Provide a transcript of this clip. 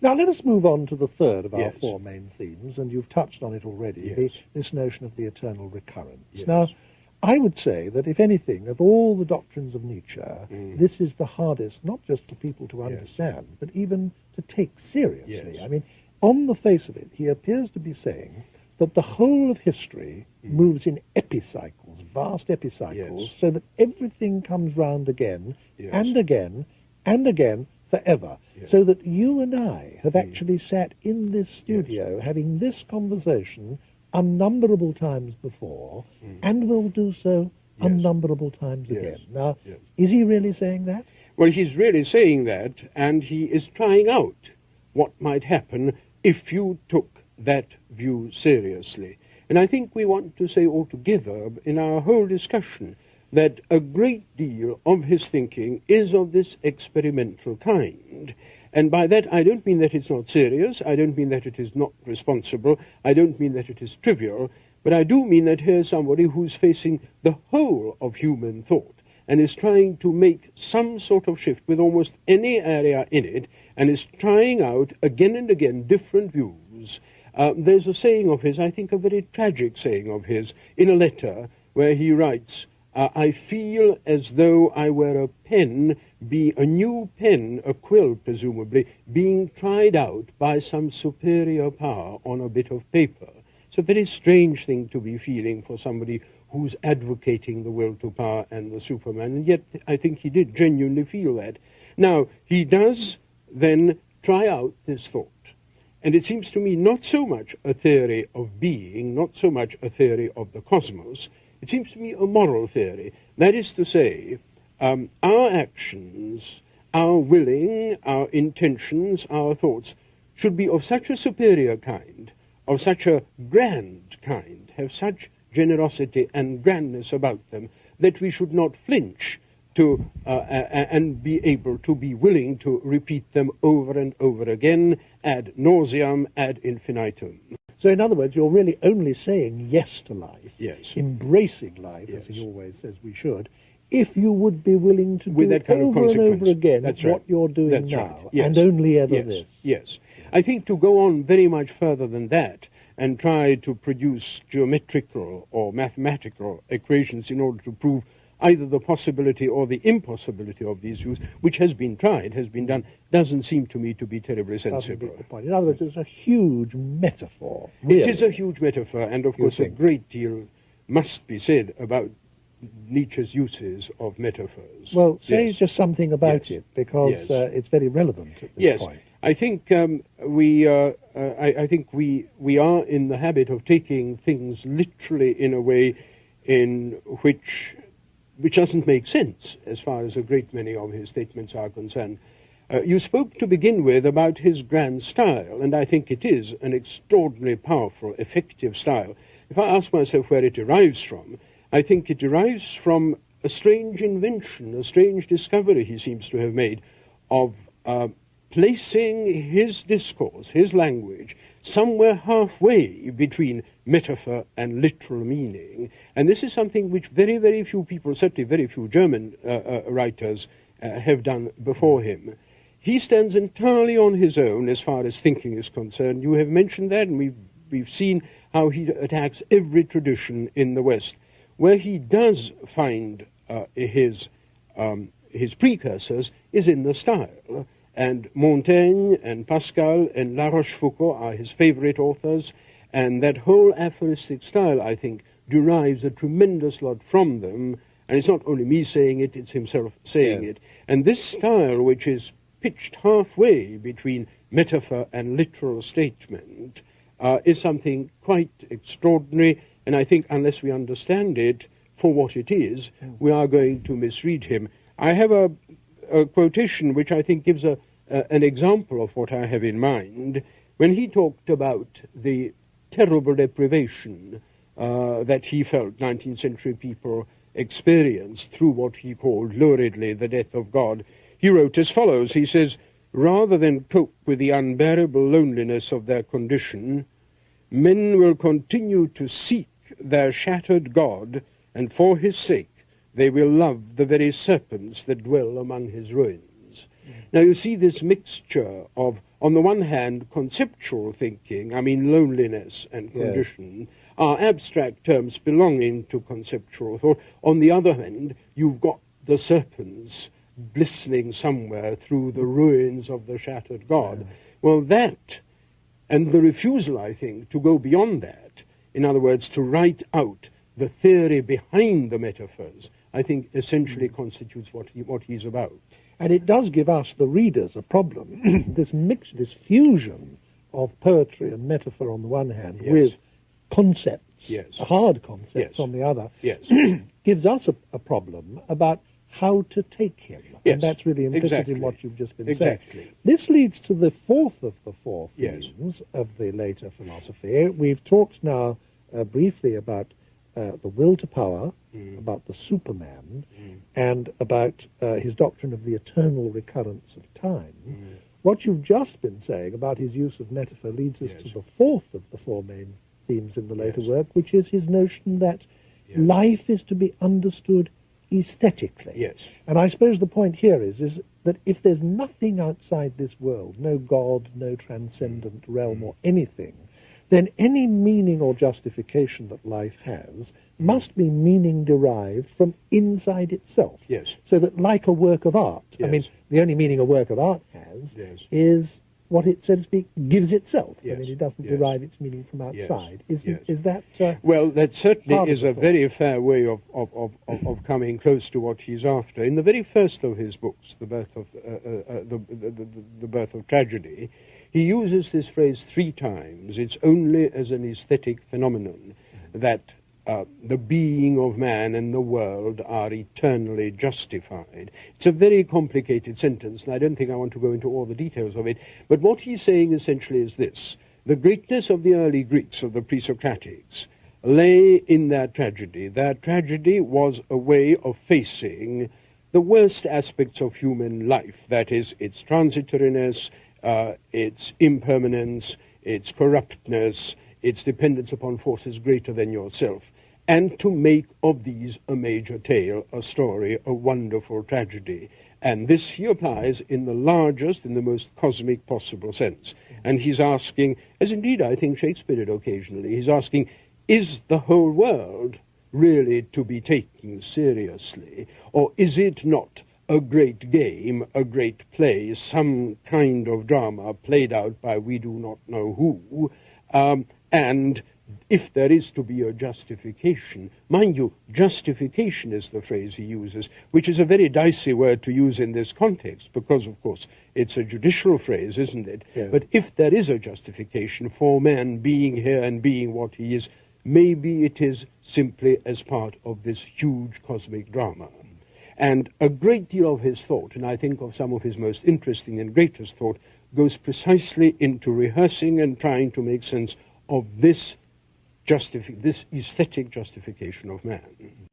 Now let us move on to the third of our Yes. four main themes, and you've touched on it already, Yes. this notion of the eternal recurrence. Yes. Now, I would say that, if anything, of all the doctrines of Nietzsche, this is the hardest, not just for people to understand, but even to take seriously. Yes. I mean, on the face of it, he appears to be saying that the whole of history moves in epicycles, vast epicycles, Yes. so that everything comes round again, Yes. and again, and again, forever. Yes. So that you and I have actually sat in this studio having this conversation unnumberable times before, and will do so unnumberable times Yes. again. Now, Yes. is he really saying that? Well, he's really saying that, and he is trying out what might happen if you took that view seriously. And I think we want to say altogether in our whole discussion that a great deal of his thinking is of this experimental kind. And by that I don't mean that it's not serious, I don't mean that it is not responsible, I don't mean that it is trivial, but I do mean that here's somebody who's facing the whole of human thought and is trying to make some sort of shift with almost any area in it, and is trying out again and again different views. There's a saying of his, I think a very tragic saying of his, in a letter where he writes, I feel as though I were a pen, a new pen, a quill presumably, being tried out by some superior power on a bit of paper. It's a very strange thing to be feeling for somebody who's advocating the will to power and the Superman, and yet I think he did genuinely feel that. Now, he does then try out this thought. And it seems to me not so much a theory of being, not so much a theory of the cosmos, it seems to me a moral theory. That is to say, our actions, our willing, our intentions, our thoughts should be of such a superior kind, of such a grand kind, have such generosity and grandness about them, that we should not flinch to and be able to be willing to repeat them over and over again, ad nauseam, ad infinitum. So in other words, you're really only saying yes to life, Yes. embracing life, Yes. as he always says we should, if you would be willing to With do that kind of over and consequence. over again That's what right. you're doing That's now, right. Yes. and only ever Yes. this. Yes. I think to go on very much further than that and try to produce geometrical or mathematical equations in order to prove either the possibility or the impossibility of these views, which has been tried, has been done, doesn't seem to me to be terribly Doesn't sensible. beat the point. In other words, it's a huge metaphor. Really. It is a huge metaphor, and of course a think? great deal must be said about Nietzsche's uses of metaphors. Well, say Yes. just something about Yes. it, because Yes. it's very relevant at this Yes, point. I think I think we are in the habit of taking things literally in a way in which doesn't make sense as far as a great many of his statements are concerned. You spoke to begin with about his grand style, and I think it is an extraordinarily powerful, effective style. If I ask myself where it derives from, I think it derives from a strange invention, a strange discovery he seems to have made of placing his discourse, his language, somewhere halfway between metaphor and literal meaning. And this is something which very, very few people, certainly very few German writers, have done before him. He stands entirely on his own as far as thinking is concerned. You have mentioned that, and we've seen how he attacks every tradition in the West. Where he does find his precursors is in the style. And Montaigne and Pascal and La Rochefoucauld are his favorite authors, and that whole aphoristic style, I think, derives a tremendous lot from them. And it's not only me saying it, it's himself saying Yes. it. And this style, which is pitched halfway between metaphor and literal statement, is something quite extraordinary, and I think unless we understand it for what it is, we are going to misread him. I have a quotation which I think gives an example of what I have in mind. When he talked about the terrible deprivation that he felt 19th century people experienced through what he called luridly the death of God, he wrote as follows. He says, rather than cope with the unbearable loneliness of their condition, men will continue to seek their shattered God, and for his sake they will love the very serpents that dwell among his ruins. Now you see this mixture of on the one hand, conceptual thinking, I mean loneliness and condition, are abstract terms belonging to conceptual thought. On the other hand, you've got the serpents glistening somewhere through the ruins of the shattered God. Well, that, and the refusal, I think, to go beyond that, in other words, to write out the theory behind the metaphors, I think essentially constitutes what he's about. And it does give us, the readers, a problem. This fusion of poetry and metaphor on the one hand with concepts, hard concepts on the other, gives us a problem about how to take him. And that's really implicit in what you've just been saying. This leads to the fourth of the four themes of the later philosophy. We've talked now briefly about the will to power, about the Superman, and about his doctrine of the eternal recurrence of time. What you've just been saying about his use of metaphor leads us to the fourth of the four main themes in the later work, which is his notion that life is to be understood aesthetically. And I suppose the point here is that if there's nothing outside this world, no God, no transcendent realm or anything, then any meaning or justification that life has must be meaning derived from inside itself. So that, like a work of art, I mean, the only meaning a work of art has is what it, so to speak, gives itself. I mean, it doesn't derive its meaning from outside. Is that... well, that certainly is a very fair way of coming close to what he's after. In the very first of his books, The Birth of Tragedy, he uses this phrase 3 times. It's only as an aesthetic phenomenon that the being of man and the world are eternally justified. It's a very complicated sentence, and I don't think I want to go into all the details of it, but what he's saying essentially is this. The greatness of the early Greeks, of the pre-Socratics, lay in their tragedy. Their tragedy was a way of facing the worst aspects of human life, that is, its transitoriness, its impermanence, its corruptness, its dependence upon forces greater than yourself, and to make of these a major tale, a story, a wonderful tragedy. And this he applies in the largest, in the most cosmic possible sense. And he's asking, as indeed I think Shakespeare did occasionally, he's asking, is the whole world really to be taken seriously, or is it not a great game, a great play, some kind of drama played out by we do not know who, and if there is to be a justification, mind you, justification is the phrase he uses, which is a very dicey word to use in this context, because, of course, it's a judicial phrase, isn't it? But if there is a justification for man being here and being what he is, maybe it is simply as part of this huge cosmic drama. And a great deal of his thought, and I think of some of his most interesting and greatest thought, goes precisely into rehearsing and trying to make sense of this aesthetic justification of man.